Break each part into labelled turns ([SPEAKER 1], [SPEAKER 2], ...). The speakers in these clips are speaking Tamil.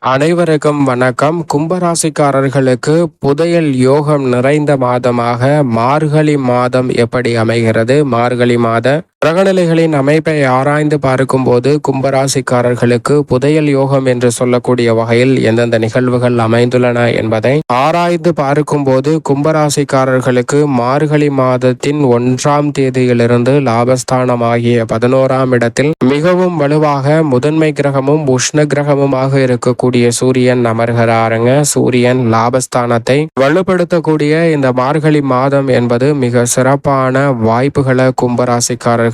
[SPEAKER 1] அனைவருக்கும் வணக்கம். கும்பராசிக்காரர்களுக்கு புதையல் யோகம் நிறைந்த மாதமாக மார்கழி மாதம் எப்படி அமைகிறது? மார்கழி மாத கிரகநிலைகளின் அமைப்பை ஆராய்ந்து பார்க்கும்போது கும்பராசிக்காரர்களுக்கு புதையல் யோகம் என்று சொல்லக்கூடிய வகையில் எந்தெந்த நிகழ்வுகள் அமைந்துள்ளன என்பதை ஆராய்ந்து பார்க்கும்போது கும்பராசிக்காரர்களுக்கு மார்கழி மாதத்தின் 1ஆம் தேதியிலிருந்து லாபஸ்தானமாகிய 11ஆம் இடத்தில் மிகவும் வலுவாக முதன்மை கிரகமும் உஷ்ண கிரகமுமாக இருக்கக்கூடிய சூரியன் அமர்கிறாருங்க. சூரியன் லாபஸ்தானத்தை வலுப்படுத்தக்கூடிய இந்த மார்கழி மாதம் என்பது மிக சிறப்பான வாய்ப்புகளை கும்பராசிக்காரர்களுக்கு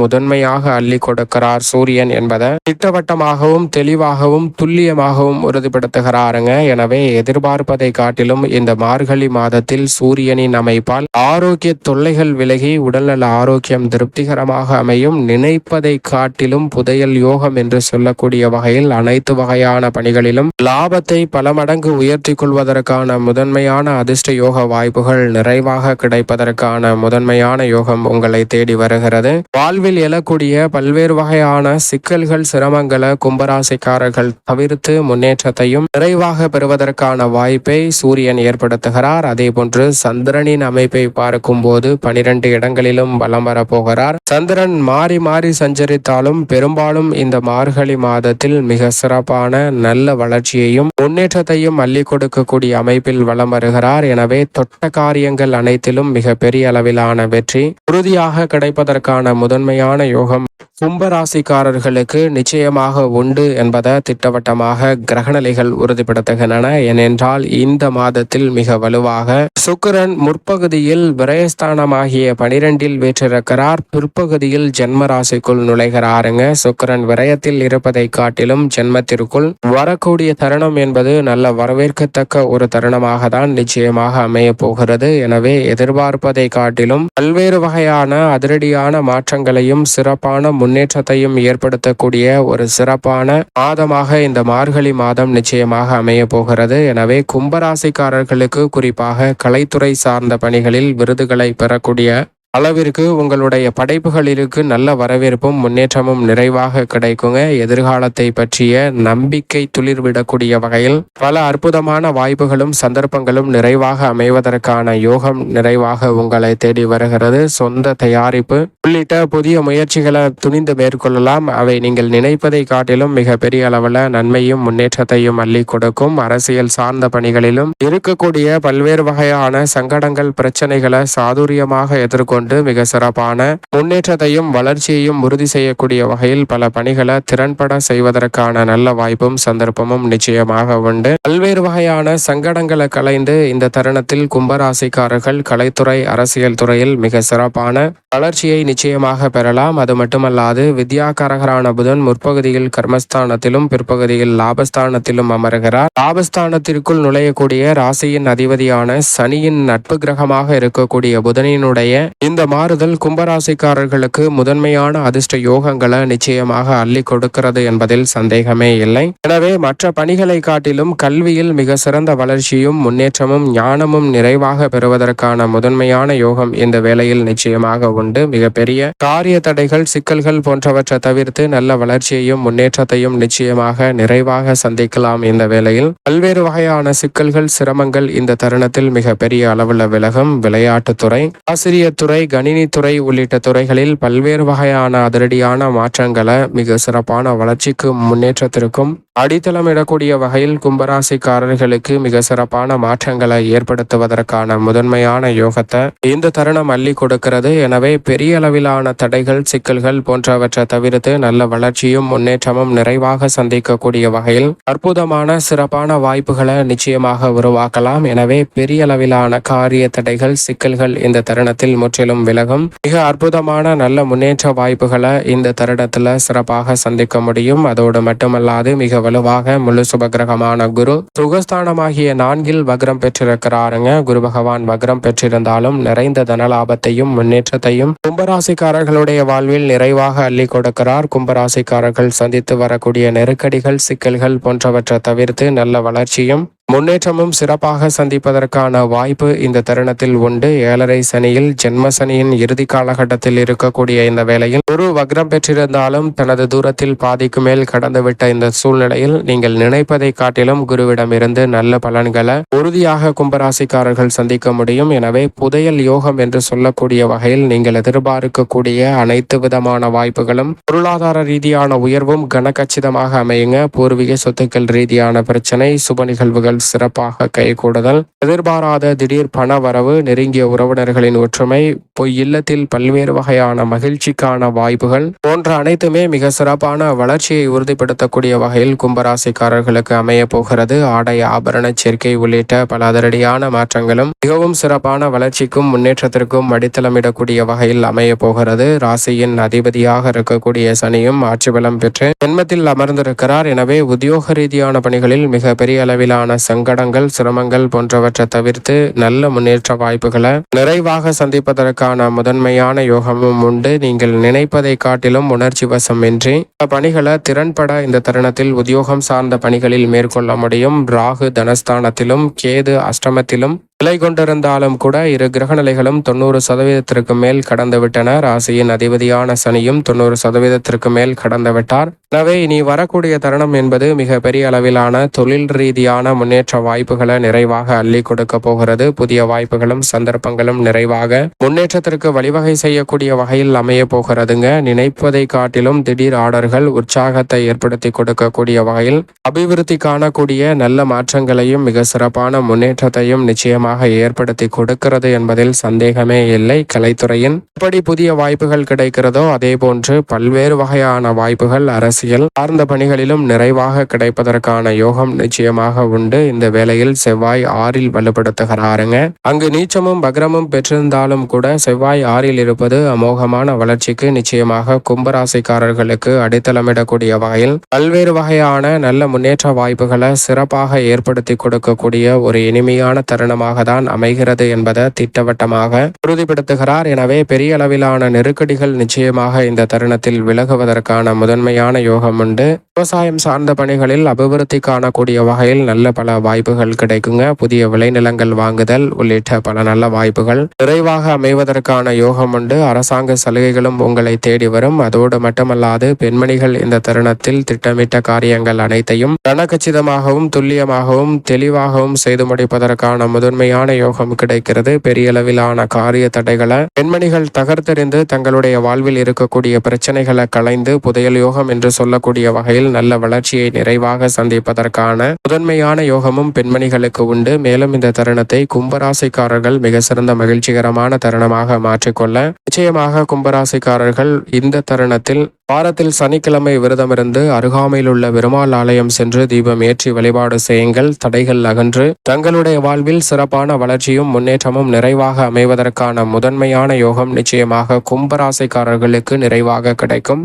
[SPEAKER 1] முதன்மையாக அள்ளி கொடுக்கிறார். சூரியன் என்பதை திட்டவட்டமாகவும் தெளிவாகவும் துல்லியமாகவும் உறுதிப்படுத்துகிறாருங்க. எனவே எதிர்பார்ப்பதை காட்டிலும் இந்த மார்கழி மாதத்தில் சூரியனின் அமைப்பால் ஆரோக்கிய தொல்லைகள் விலகி உடல்நல ஆரோக்கியம் திருப்திகரமாக அமையும். நினைப்பதை காட்டிலும் புதையல் யோகம் என்று சொல்லக்கூடிய வகையில் அனைத்து வகையான பணிகளிலும் லாபத்தை பல மடங்கு உயர்த்தி கொள்வதற்கான முதன்மையான அதிர்ஷ்ட யோக வாய்ப்புகள் நிறைவாக கிடைப்பதற்கான முதன்மையான யோகம் உங்களை தேடி வருகிறது. வாழ்வில் எழக்கூடிய பல்வேறு வகையான சிக்கல்கள் சிரமங்களை கும்பராசிக்காரர்கள் தவிர்த்து முன்னேற்றத்தையும் நிறைவாக பெறுவதற்கான வாய்ப்பை சூரியன் ஏற்படுத்துகிறார். அதே போன்று சந்திரனின் அமைப்பை பார்க்கும் போது 12 இடங்களிலும் வலம் வரப்போகிறார். சந்திரன் மாறி மாறி சஞ்சரித்தாலும் பெரும்பாலும் இந்த மார்கழி மாதத்தில் மிக சிறப்பான நல்ல வளர்ச்சியையும் முன்னேற்றத்தையும் அள்ளி கொடுக்கக்கூடிய அமைப்பில் வலம் வருகிறார். எனவே தொட்ட காரியங்கள் அனைத்திலும் மிக பெரிய அளவிலான வெற்றி உறுதியாக கிடைப்பதற்கான முதன்மையான யோகம் கும்பராசிக்காரர்களுக்கு நிச்சயமாக உண்டு என்பதை திட்டவட்டமாக கிரகநிலைகள் உறுதிப்படுத்துகின்றன. ஏனென்றால் இந்த மாதத்தில் மிக வலுவாக சுக்கிரன் முற்பகுதியில் விரயஸ்தானமாகிய 12இல் வீற்றிருக்கிறார். பிற்பகுதியில் ஜென்ம ராசிக்குள் நுழைகிறாருங்க. சுக்கிரன் விரயத்தில் இருப்பதை காட்டிலும் ஜென்மத்திற்குள் வரக்கூடிய தருணம் என்பது நல்ல வரவேற்கத்தக்க ஒரு தருணமாக தான் நிச்சயமாக அமைய போகிறது. எனவே எதிர்பார்ப்பதை காட்டிலும் பல்வேறு வகையான அதிரடியான மாற்றங்களையும் சிறப்பான முன்னேற்றத்தையும் ஏற்படுத்தக்கூடிய ஒரு சிறப்பான மாதமாக இந்த மார்கழி மாதம் நிச்சயமாக அமைய போகிறது. எனவே கும்பராசிக்காரர்களுக்கு குறிப்பாக கலைத்துறை சார்ந்த பணிகளில் விருதுகளை பெறக்கூடிய அளவிற்கு உங்களுடைய படைப்புகளிற்கு நல்ல வரவேற்பும் முன்னேற்றமும் நிறைவாக கிடைக்குங்க. எதிர்காலத்தை பற்றிய நம்பிக்கை துளிர்விடக்கூடிய வகையில் பல அற்புதமான வாய்ப்புகளும் சந்தர்ப்பங்களும் நிறைவாக அமைவதற்கான யோகம் நிறைவாக உங்களை தேடி வருகிறது. சொந்த தயாரிப்பு உள்ளிட்ட புதிய முயற்சிகளை துணிந்து மேற்கொள்ளலாம். அவை நீங்கள் நினைப்பதை காட்டிலும் மிக பெரிய அளவில் நன்மையும் முன்னேற்றத்தையும் அள்ளி கொடுக்கும். அரசியல் சார்ந்த பணிகளிலும் இருக்கக்கூடிய பல்வேறு வகையான சங்கடங்கள் பிரச்சனைகளை சாதுரியமாக எதிர்கொண்டு மிக சிறப்பான முன்னேற்றத்தையும் வளர்ச்சியையும் உறுதி செய்யக்கூடிய வகையில் பல பணிகளை திறன்பட செய்வதற்கான நல்ல வாய்ப்பும் சந்தர்ப்பமும் நிச்சயமாக உண்டு. பல்வேறு வகையான சங்கடங்களை களைந்து இந்த தருணத்தில் கும்பராசிக்காரர்கள் கலைத்துறை அரசியல் துறையில் மிக சிறப்பான வளர்ச்சியை நிச்சயமாக பெறலாம். அது மட்டுமல்லாது வித்யாகாரகரான புதன் முற்பகுதியில் கர்மஸ்தானத்திலும் பிற்பகுதியில் லாபஸ்தானத்திலும் அமர்கிறார். லாபஸ்தானத்திற்குள் நுழையக்கூடிய ராசியின் அதிபதியான சனியின் நட்பு கிரகமாக இருக்கக்கூடிய புதனினுடைய இந்த மாறுதல் கும்பராசிக்காரர்களுக்கு முதன்மையான அதிர்ஷ்ட யோகங்களை நிச்சயமாக அள்ளி கொடுக்கிறது என்பதில் சந்தேகமே இல்லை. எனவே மற்ற பணிகளை காட்டிலும் கல்வியில் மிக சிறந்த வளர்ச்சியும் முன்னேற்றமும் ஞானமும் நிறைவாக பெறுவதற்கான முதன்மையான யோகம் இந்த வேளையில் நிச்சயமாக உண்டு. மிகப்பெரிய காரிய தடைகள் சிக்கல்கள் போன்றவற்றை தவிர்த்து நல்ல வளர்ச்சியையும் முன்னேற்றத்தையும் நிச்சயமாக நிறைவாக சந்திக்கலாம். இந்த வேளையில் பல்வேறு வகையான சிக்கல்கள் சிரமங்கள் இந்த தருணத்தில் மிக பெரிய அளவில் விலகும். விளையாட்டுத்துறை ஆசிரியர் துறை கணினித்துறை உள்ளிட்ட துறைகளில் பல்வேறு வகையான அதிரடியான மாற்றங்களை மிக சிறப்பான வளர்ச்சிக்கும் முன்னேற்றத்திற்கும் அடித்தளமிடக்கூடிய வகையில் கும்பராசிக்காரர்களுக்கு மிக சிறப்பான மாற்றங்களை ஏற்படுத்துவதற்கான முதன்மையான யோகத்தை இந்த தருணம் அள்ளி கொடுக்கிறது. எனவே பெரிய அளவிலான தடைகள் சிக்கல்கள் போன்றவற்றை தவிர்த்து நல்ல வளர்ச்சியும் முன்னேற்றமும் நிறைவாக சந்திக்கக்கூடிய வகையில் அற்புதமான சிறப்பான வாய்ப்புகளை நிச்சயமாக உருவாக்கலாம். எனவே பெரிய அளவிலான காரிய தடைகள் சிக்கல்கள் இந்த தருணத்தில் முற்றிலும் விலகும். மிக அற்புதமான நல்ல முன்னேற்ற வாய்ப்புகளை இந்த தருணத்துல சிறப்பாக சந்திக்க முடியும். அதோடு மட்டுமல்லாது மிக வலுவாக முழு சுபகிரகமான குரு சுகஸ்தானமாகிய 4இல் வக்ரம் பெற்றிருக்கிறாருங்க. குரு பகவான் வக்ரம் பெற்றிருந்தாலும் நிறைந்த தனலாபத்தையும் முன்னேற்றத்தையும் கும்பராசிக்காரர்களுடைய வாழ்வில் நிறைவாக அள்ளி கொடுக்கிறார். கும்பராசிக்காரர்கள் சந்தித்து வரக்கூடிய நெருக்கடிகள் சிக்கல்கள் போன்றவற்றை தவிர்த்து நல்ல வளர்ச்சியும் முன்னேற்றமும் சிறப்பாக சந்திப்பதற்கான வாய்ப்பு இந்த தருணத்தில் உண்டு. 7.5 சனியில் ஜென்ம சனியின் இறுதி காலகட்டத்தில் இருக்கக்கூடிய இந்த வேளையில் குரு வக்ரம் பெற்றிருந்தாலும் தனது தூரத்தில் பாதிக்கு மேல் கடந்துவிட்ட இந்த சூழ்நிலையில் நீங்கள் நினைப்பதை காட்டிலும் குருவிடமிருந்து நல்ல பலன்களை உறுதியாக கும்பராசிக்காரர்கள் சந்திக்க முடியும். எனவே புதையல் யோகம் என்று சொல்லக்கூடிய வகையில் நீங்கள் எதிர்பார்க்கக்கூடிய அனைத்து விதமான வாய்ப்புகளும் பொருளாதார ரீதியான உயர்வும் கனகச்சிதமாக அமையுங்க. பூர்வீக சொத்துக்கள் ரீதியான பிரச்சனை, சுப நிகழ்வுகள் சிறப்பாக கைகூடுதல், எதிர்பாராத திடீர் பண வரவு, நெருங்கிய உறவினர்களின் ஒற்றுமை, இல்லத்தில் பல்வேறு வகையான மகிழ்ச்சிக்கான வாய்ப்புகள் போன்ற அனைத்துமே மிக சிறப்பான வளர்ச்சியை உறுதிப்படுத்தக்கூடிய வகையில் கும்பராசிக்காரர்களுக்கு அமைய போகிறது. ஆடை ஆபரண சேர்க்கை உள்ளிட்ட பல அதிரடியான மாற்றங்களும் மிகவும் சிறப்பான வளர்ச்சிக்கும் முன்னேற்றத்திற்கும் அடித்தளமிடக்கூடிய வகையில் அமைய போகிறது. ராசியின் அதிபதியாக இருக்கக்கூடிய சனியும் ஆட்சி பலம் பெற்று ஜென்மத்தில் அமர்ந்திருக்கிறார். எனவே உத்தியோக ரீதியான பணிகளில் மிக பெரிய அளவிலான சங்கடங்கள், சிரமங்கள் போன்றவற்றை தவிர்த்து நல்ல முன்னேற்ற வாய்ப்புகளை நிறைவாக சந்திப்பதற்கான முதன்மையான யோகமும் உண்டு. நீங்கள் நினைப்பதை காட்டிலும் உணர்ச்சி வசமின்றி பணிகளை திறன்பட இந்த தருணத்தில் உத்தியோகம் சார்ந்த பணிகளில் மேற்கொள்ள முடியும். ராகு தனஸ்தானத்திலும் கேது அஷ்டமத்திலும் நிலை கொண்டிருந்தாலும் கூட இரு கிரகநிலைகளும் 90% மேல் கடந்துவிட்டன. ராசியின் அதிபதியான சனியும் 90% மேல் கடந்துவிட்டார். எனவே இனி வரக்கூடிய தருணம் என்பது மிக பெரிய அளவிலான தொழில் ரீதியான முன்னேற்ற வாய்ப்புகளை நிறைவாக அள்ளி கொடுக்க போகிறது. புதிய வாய்ப்புகளும் சந்தர்ப்பங்களும் நிறைவாக முன்னேற்றத்திற்கு வழிவகை செய்யக்கூடிய வகையில் அமைய போகிறதுங்க. நினைப்பதை காட்டிலும் திடீர் ஆர்டர்கள் உற்சாகத்தை ஏற்படுத்தி கொடுக்கக்கூடிய வகையில் அபிவிருத்தி காணக்கூடிய நல்ல மாற்றங்களையும் மிக சிறப்பான முன்னேற்றத்தையும் நிச்சயமாக ஏற்படுத்தி கொடுக்கிறது என்பதில் சந்தேகமே இல்லை. கலைத்துறையின் எப்படி புதிய வாய்ப்புகள் கிடைக்கிறதோ அதே போன்று பல்வேறு வகையான வாய்ப்புகள் அரசியல் சார்ந்த பணிகளிலும் நிறைவாக கிடைப்பதற்கான யோகம் நிச்சயமாக உண்டு. இந்த வேளையில் செவ்வாய் 6ல் வலுப்படுத்துகிறாருங்க. அங்கு நீச்சமும் வக்ரமும் பெற்றிருந்தாலும் கூட செவ்வாய் 6ல் இருப்பது அமோகமான வளர்ச்சிக்கு நிச்சயமாக கும்பராசிக்காரர்களுக்கு அடித்தளமிடக்கூடிய வகையில் பல்வேறு வகையான நல்ல முன்னேற்ற வாய்ப்புகளை சிறப்பாக ஏற்படுத்தி கொடுக்கக்கூடிய ஒரு இனிமையான தருணமாக தான் அமைகிறது என்பதை திட்டவட்டமாக உறுதிப்படுத்துகிறார். எனவே பெரிய அளவிலான நெருக்கடிகள் நிச்சயமாக இந்த தருணத்தில் விலகுவதற்கான முதன்மையான யோகம் உண்டு. விவசாயம் சார்ந்த பணிகளில் அபிவிருத்தி காணக்கூடிய வகையில் நல்ல பல வாய்ப்புகள் கிடைக்குங்க. புதிய விளைநிலங்கள் வாங்குதல் உள்ளிட்ட பல நல்ல வாய்ப்புகள் நிறைவாக அமைவதற்கான யோகம் உண்டு. அரசாங்க சலுகைகளும் உங்களை தேடி வரும். அதோடு மட்டுமல்லாது பெண்மணிகள் இந்த தருணத்தில் திட்டமிட்ட காரியங்கள் அனைத்தையும் கனகச்சிதமாகவும் துல்லியமாகவும் தெளிவாகவும் செய்து முடிப்பதற்கான முதன்மையான யோகம் கிடைக்கிறது. பெரிய அளவிலான காரிய தடைகளை பெண்மணிகள் தகர்த்தெறிந்து தங்களுடைய வாழ்வில் இருக்கக்கூடிய பிரச்சனைகளை களைந்து புதையல் யோகம் என்று சொல்லக்கூடிய வகையில் நல்ல வளர்ச்சியை நிறைவாக சந்திப்பதற்கான முதன்மையான யோகமும் பெண்மணிகளுக்கு உண்டு. மேலும் இந்த தருணத்தை கும்பராசிக்காரர்கள் மிக சிறந்த மகிழ்ச்சிகரமான தருணமாக மாற்றிக்கொள்ள நிச்சயமாக கும்பராசிக்காரர்கள் இந்த தருணத்தில் வாரத்தில் சனிக்கிழமை விரதமிருந்து அருகாமையில் உள்ள பெருமாள் ஆலயம் சென்று தீபம் ஏற்றி வழிபாடு செய்யுங்கள். தடைகள் அகன்று தங்களுடைய வாழ்வில் சிறப்பான வளர்ச்சியும் முன்னேற்றமும் நிறைவாக அமைவதற்கான முதன்மையான யோகம் நிச்சயமாக கும்பராசிக்காரர்களுக்கு நிறைவாக கிடைக்கும்.